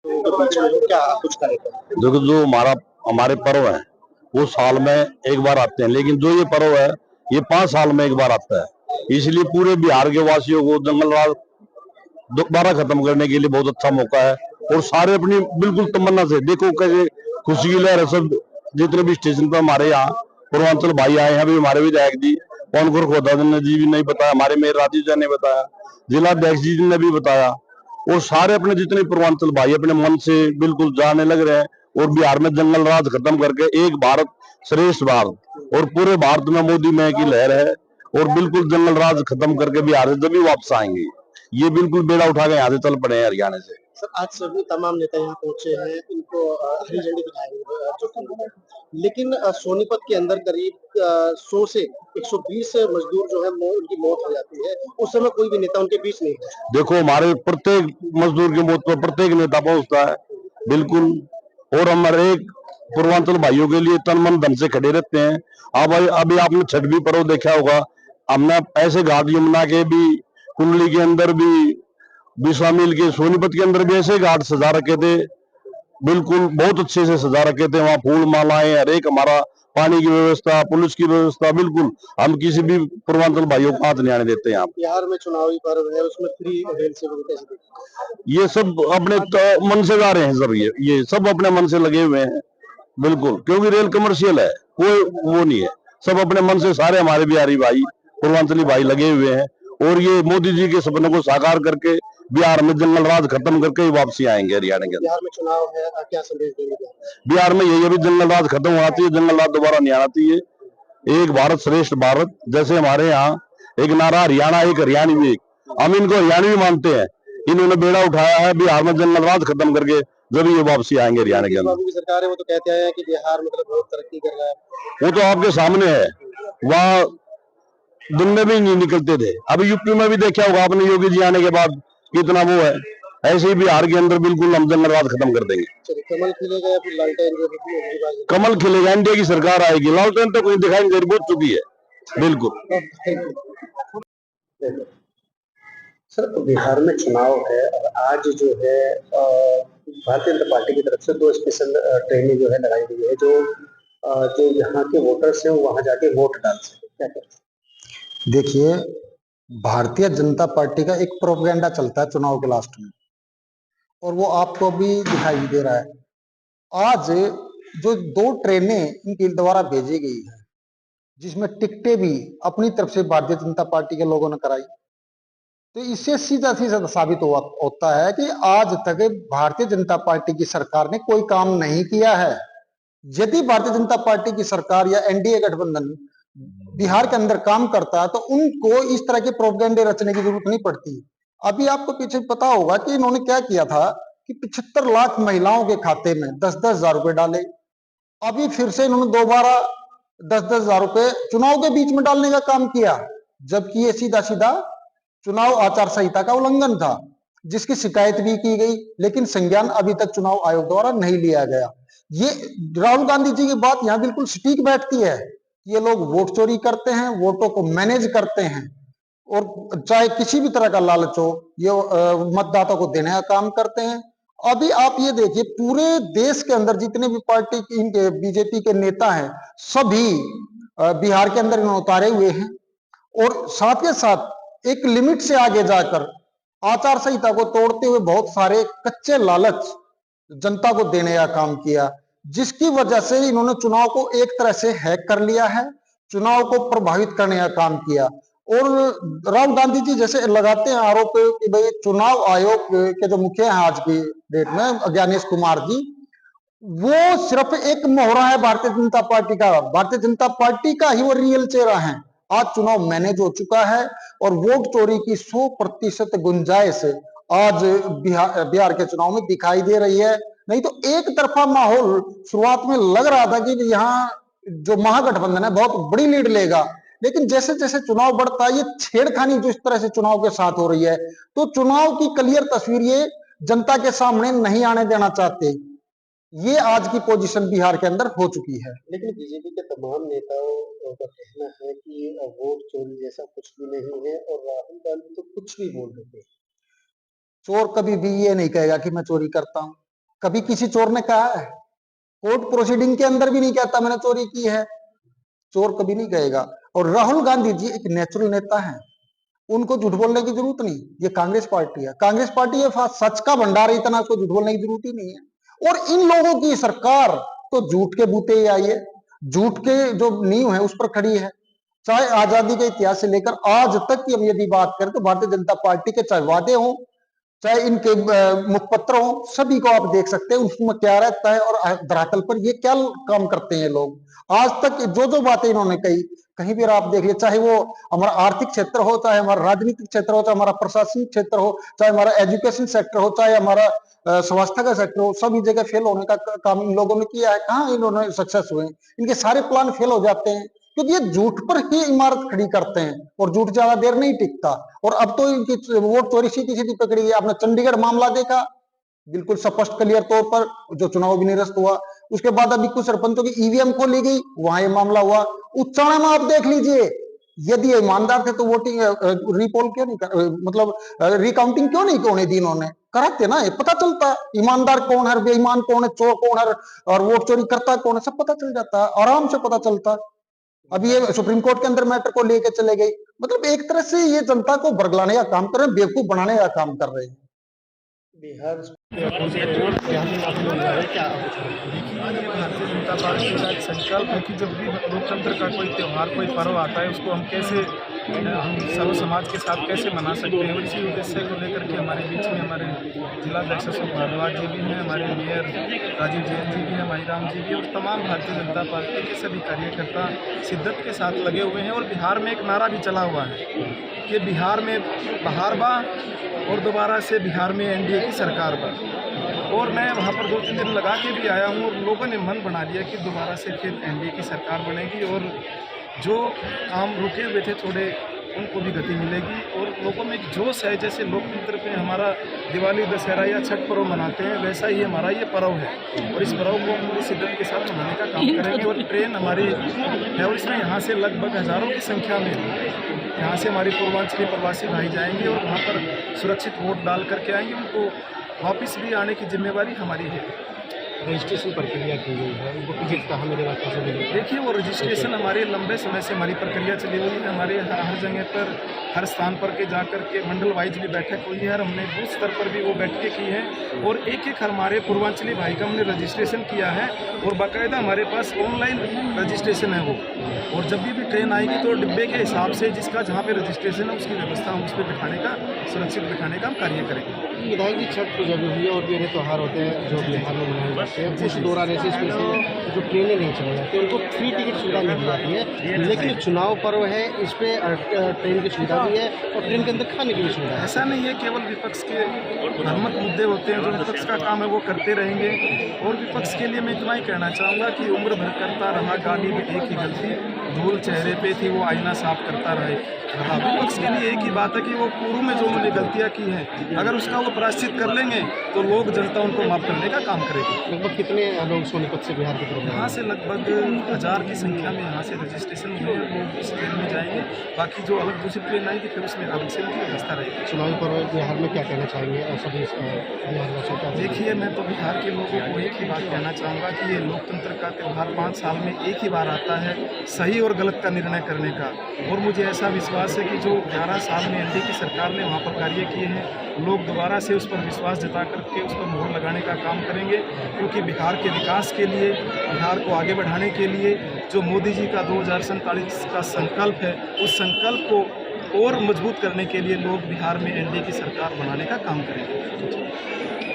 तो बीच में हो क्या कुछ कार्यक्रम? देखो, जो हमारे पर्व है वो साल में एक बार आते हैं, लेकिन जो ये पर्व है ये 5 साल में एक बार आता है। इसलिए पूरे बिहार के वासियों को जंगल राज दोबारा खत्म करने के लिए बहुत अच्छा मौका है। और सारे अपनी बिल्कुल तमन्ना से देखो कैसे खुशी की लहर है। सब जितने भी स्टेशन पर हमारे यहाँ पूर्वांचल भाई आए हैं, अभी हमारे विधायक जी पवन खोदा जी भी नहीं बताया, हमारे मेयर राजीव जी ने बताया, जिला अध्यक्ष जी ने भी बताया, और सारे अपने जितने पूर्वांचल भाई अपने मन से बिल्कुल जाने लग रहे हैं। और बिहार में जंगल राज खत्म करके एक भारत श्रेष्ठ भारत, और पूरे भारत में मोदी में की लहर है। और बिल्कुल जंगल राज खत्म करके बिहार से जब भी वापस आएंगे, ये बिल्कुल बेड़ा उठा के यहाँ से चल पड़े हैं हरियाणा से। सर, आज सभी तमाम नेता यहाँ पहुंचे हैं, इनको हरी झंडी दिखाई, लेकिन सोनीपत के अंदर करीब 100 से 120 मजदूर जो है उनकी मौत हो जाती है, उस समय कोई भी नेता उनके बीच नहीं है। देखो, हमारे प्रत्येक मजदूर की मौत पर प्रत्येक नेता पहुंचता है, बिल्कुल। और हमारे एक पूर्वांचल भाइयों के लिए तन मन धन से खड़े रहते हैं। अब अभी आपने छठ भी पर्व देखा होगा, हमने ऐसे घाट यमुना के भी, कुंडली के अंदर भी, बिस्वामिल के सोनीपत के अंदर भी ऐसे घाट सजा रखे थे, बिल्कुल बहुत अच्छे से सजा रखे थे। वहाँ फूल मालाएं, हर एक हमारा पानी की व्यवस्था, पुलिस की व्यवस्था, बिल्कुल हम किसी भी पूर्वांचल भाइयों को हाथ नहीं आने देते। यहाँ बिहार में चुनावी पर्व है, उसमें फ्री रेल सेवा कैसे देखते? ये सब अपने मन से गा रहे हैं सब, ये सब अपने मन से लगे हुए हैं, बिल्कुल। क्योंकि रेल कमर्शियल है, कोई वो नहीं है, सब अपने मन से सारे हमारे बिहारी भाई पूर्वांचली भाई लगे हुए हैं। और ये मोदी जी के सपनों को साकार करके बिहार में जंगल राज खत्म करके ही वापसी आएंगे हरियाणा के अंदर। बिहार में चुनाव है, क्या संदेश देंगे? बिहार में यही, अभी जंगल राज खत्म हो जाती है, जंगल राज दोबारा नहीं आना चाहिए। एक भारत श्रेष्ठ भारत, जैसे हमारे यहाँ एक नारा हरियाणा एक हरियाणवी एक, हम इनको हरियाणवी मानते हैं। इन्होंने बेड़ा उठाया है बिहार में जंगल राज खत्म करके, जब ये वापसी आएंगे हरियाणा के अंदर। की सरकार है वो तो कहते हैं कि बिहार मतलब बहुत तरक्की कर रहा है, वो तो आपके सामने है। वहाँ दिन में भी नहीं निकलते थे, अभी यूपी में भी देखा होगा आपने, योगी जी आने के बाद कितना वो है। ऐसे ही बिहार के अंदर बिल्कुल हम जंगल राज खत्म कर देंगे। कमल खिलेगा या फिर लालटेन जो है? कमल खिलेगा, इंडिया की सरकार आएगी, लालटेन तो कोई दिखाई नहीं दे रही, बहुत चुकी है, बिल्कुल। सर, तो बिहार में चुनाव है और आज जो है भारतीय जनता पार्टी की तरफ से 2 स्पेशल ट्रेनें जो है लगाई गई है, जो यहाँ के वोटर्स हैं वहां जाके वोट डाल सके, क्या कहते? देखिए, भारतीय जनता पार्टी का एक प्रोपेगेंडा चलता है चुनाव के लास्ट में, और वो आपको भी दिखाई दे रहा है। आज जो 2 ट्रेनें इनके द्वारा भेजी गई है, जिसमें टिकटें भी अपनी तरफ से भारतीय जनता पार्टी के लोगों ने कराई, तो इससे सीधा सीधा साबित होता है कि आज तक भारतीय जनता पार्टी की सरकार ने कोई काम नहीं किया है। यदि भारतीय जनता पार्टी की सरकार या एनडीए गठबंधन बिहार के अंदर काम करता है तो उनको इस तरह के प्रोपेगेंडे रचने की जरूरत नहीं पड़ती। अभी आपको पीछे पता होगा कि इन्होंने क्या किया था कि 75 लाख महिलाओं के खाते में 10-10 हजार रुपए डाले। अभी फिर से इन्होंने दोबारा 10-10 हजार रुपए चुनाव के बीच में डालने का काम किया, जबकि ये सीधा सीधा चुनाव आचार संहिता का उल्लंघन था, जिसकी शिकायत भी की गई, लेकिन संज्ञान अभी तक चुनाव आयोग द्वारा नहीं लिया गया। ये राहुल गांधी जी की बात यहाँ बिल्कुल सटीक बैठती है। ये लोग वोट चोरी करते हैं, वोटों को मैनेज करते हैं, और चाहे किसी भी तरह का लालच हो, ये मतदाता को देने का काम करते हैं। अभी आप ये देखिए, पूरे देश के अंदर जितने भी पार्टी इनके बीजेपी के नेता हैं, सभी बिहार के अंदर इन्होंने उतारे हुए हैं, और साथ के साथ एक लिमिट से आगे जाकर आचार संहिता को तोड़ते हुए बहुत सारे कच्चे लालच जनता को देने का काम किया, जिसकी वजह से इन्होंने चुनाव को एक तरह से हैक कर लिया है, चुनाव को प्रभावित करने का काम किया। और राहुल गांधी जी जैसे लगाते हैं आरोप कि भाई चुनाव आयोग के जो मुखिया हैं आज की डेट में, ज्ञानेश कुमार जी, वो सिर्फ एक मोहरा है भारतीय जनता पार्टी का। भारतीय जनता पार्टी का ही वो रियल चेहरा है। आज चुनाव मैनेज हो चुका है और वोट चोरी की 100% गुंजाइश आज बिहार के चुनाव में दिखाई दे रही है। नहीं तो एक तरफा माहौल शुरुआत में लग रहा था कि यहाँ जो महागठबंधन है बहुत बड़ी लीड लेगा, लेकिन जैसे जैसे चुनाव बढ़ता है, ये छेड़खानी जो इस तरह से चुनाव के साथ हो रही है, तो चुनाव की क्लियर तस्वीर ये जनता के सामने नहीं आने देना चाहते। ये आज की पोजीशन बिहार के अंदर हो चुकी है। लेकिन बीजेपी के तमाम नेताओं का कहना है कि वोट चोरी जैसा कुछ भी नहीं है, और राहुल गांधी तो कुछ भी बोल देते हैं। चोर कभी भी ये नहीं कहेगा कि मैं चोरी करता हूं। कभी किसी चोर ने कहा है? कोर्ट प्रोसीडिंग के अंदर भी नहीं कहता मैंने चोरी की है, चोर कभी नहीं कहेगा। और राहुल गांधी जी एक नेचुरल नेता हैं, उनको झूठ बोलने की जरूरत नहीं। ये कांग्रेस पार्टी है, कांग्रेस पार्टी है सच का भंडार, इतना उसको झूठ बोलने की जरूरत ही नहीं है। और इन लोगों की सरकार तो झूठ के बूते ही आई है, झूठ के जो नींव है उस पर खड़ी है। चाहे आजादी के इतिहास से लेकर आज तक की हम यदि बात करें तो भारतीय जनता पार्टी के चाहे वादे हों, चाहे इनके मुखपत्र हो, सभी को आप देख सकते हैं उसमें क्या रहता है और धरातल पर ये क्या काम करते हैं लोग। आज तक जो जो बातें इन्होंने कही, कहीं भी आप देख लिया, चाहे वो हमारा आर्थिक क्षेत्र हो, चाहे हमारा राजनीतिक क्षेत्र हो, चाहे हमारा प्रशासनिक क्षेत्र हो, चाहे हमारा एजुकेशन सेक्टर हो, चाहे हमारा स्वास्थ्य का सेक्टर हो, सभी जगह फेल होने का काम इन लोगों ने किया है। कहाँ इन्होंने सक्सेस हुए? इनके सारे प्लान फेल हो जाते हैं क्योंकि ये झूठ पर ही इमारत खड़ी करते हैं और झूठ ज्यादा देर नहीं टिकता। और अब तो इनकी वोट चोरी सीधी सीधी पकड़ी है। आपने चंडीगढ़ मामला देखा, बिल्कुल स्पष्ट क्लियर तौर पर जो चुनाव भी निरस्त हुआ। उसके बाद अभी कुछ सरपंचों की ईवीएम को ली गई, वहां ये मामला हुआ। उच्चारण में आप देख लीजिए, यदि ईमानदार थे तो वोटिंग रिपोल क्यों नहीं मतलब रिकाउंटिंग क्यों नहीं होने दी? इन्होंने कराते ना, ये पता चलता ईमानदार कौन है, बेईमान कौन है, चोर कौन है और वोट चोरी करता कौन है, सब पता चल जाता, आराम से पता चलता। अभी ये सुप्रीम कोर्ट के अंदर मैटर को लेके चले गई। मतलब एक तरह से ये जनता को बरगलाने का काम कर रहे हैं, बेवकूफ बनाने का काम कर रहे हैं। बिहार भारतीय जनता पार्टी का एक संकल्प है कि जब भी लोकतंत्र का कोई त्यौहार, कोई पर्व आता है, उसको हम कैसे हम सर्व समाज के साथ कैसे मना सकते हैं। और इसी उद्देश्य को लेकर के हमारे बीच में हमारे जिलाध्यक्ष अशोक भारद्वाज जी भी हैं, हमारे मेयर राजीव जैन जी भी हैं, माहीराम जी भी, और तमाम भारतीय जनता पार्टी के सभी कार्यकर्ता शिद्दत के साथ लगे हुए हैं। और बिहार में एक नारा भी चला हुआ है कि बिहार में बहार बा और दोबारा से बिहार में एनडीए की सरकार बा। और मैं वहाँ पर 2-3 दिन लगा के भी आया हूँ और लोगों ने मन बना लिया कि दोबारा से फिर एनडीए की सरकार बनेगी और जो काम रुके हुए थे थोड़े, उनको भी गति मिलेगी। और लोगों में एक जोश है, जैसे लोकतंत्र पे हमारा दिवाली, दशहरा या छठ पर्व मनाते हैं, वैसा ही हमारा ये पर्व है। और इस पर्व को हम पूरी शिद्दत के साथ मनाने का काम करेंगे। और ट्रेन हमारी है और इसमें यहाँ से लगभग हज़ारों की संख्या में यहाँ से हमारे पूर्वांचली प्रवासी भाई जाएंगे और वहाँ पर सुरक्षित वोट डाल करके आएंगे। उनको वापस भी आने की जिम्मेवारी हमारी है। रजिस्ट्रेशन प्रक्रिया की गई है, उनको टिकट कहाँ मिलेगा, कैसे मिलेगा? देखिए, वो रजिस्ट्रेशन हमारे लंबे समय से हमारी प्रक्रिया चली हुई है। हमारे हर जगह पर, हर स्थान पर के जाकर के मंडल वाइज भी बैठक हुई है और हमने बूथ स्तर पर भी वो बैठकें की हैं। और एक एक हमारे पूर्वांचली भाई का हमने रजिस्ट्रेशन किया है और बाकायदा हमारे पास ऑनलाइन रजिस्ट्रेशन है वो। और जब भी ट्रेन आएगी तो डिब्बे के हिसाब से जिसका जहाँ पे रजिस्ट्रेशन है उसकी व्यवस्था हम उस पर बिठाने का, सुरक्षित बिठाने का हम कार्य करेंगे। विधायक जी, छठ पूजा भी हुई है और भी अन्य त्यौहार होते हैं जो बिहार में मनाए जाते हैं। कुछ दौरान ऐसे स्पेशल जो ट्रेनें नहीं चलाई जाती हैं उनको फ्री टिकट सुविधा मिल जाती है, लेकिन चुनाव पर्व है, इस पर ट्रेन की सुविधा भी है और ट्रेन के अंदर खाने की भी सुविधा है। ऐसा नहीं है, केवल विपक्ष के भ्रामक मुद्दे होते हैं, जो विपक्ष का काम है वो करते रहेंगे। और विपक्ष के लिए मैं इतना ही कहना चाहूँगा कि उम्र भर करता रहा गाली में एक ही गलती, धूल चेहरे पे थी वो आईना साफ करता रहे। विपक्ष के लिए एक ही बात है कि वो पूर्व में जो उन्होंने गलतियाँ की हैं, अगर उसका वो प्रायश्चित कर लेंगे तो लोग, जनता उनको माफ करने का काम करेगी। लगभग कितने लोग सोनीपत से बिहार की तरफ? यहाँ से लगभग 1000 की संख्या में यहाँ से रजिस्ट्रेशन हुए हैं। लोग इस ट्रेन में जाएंगे, बाकी जो अलग दूसरी ट्रेन आएगी फिर उसमें आरक्षण की व्यवस्था रहेगी। चुनावी पर्व बिहार में क्या कहना चाहेंगे और सभी बिहार का? देखिए, मैं तो बिहार के लोगों को एक ही बात कहना चाहूँगा कि ये लोकतंत्र का त्यौहार 5 साल में एक ही बार आता है, सही और गलत का निर्णय करने का। और मुझे ऐसा विश्वास है कि जो 11 साल में एनडीए की सरकार ने वहाँ पर कार्य किए हैं, लोग दोबारा से उस पर विश्वास जता करके उस पर मोहर लगाने का काम करेंगे। क्योंकि बिहार के विकास के लिए, बिहार को आगे बढ़ाने के लिए जो मोदी जी का 2047 का संकल्प है, उस संकल्प को और मजबूत करने के लिए लोग बिहार में एनडीए की सरकार बनाने का काम करेंगे।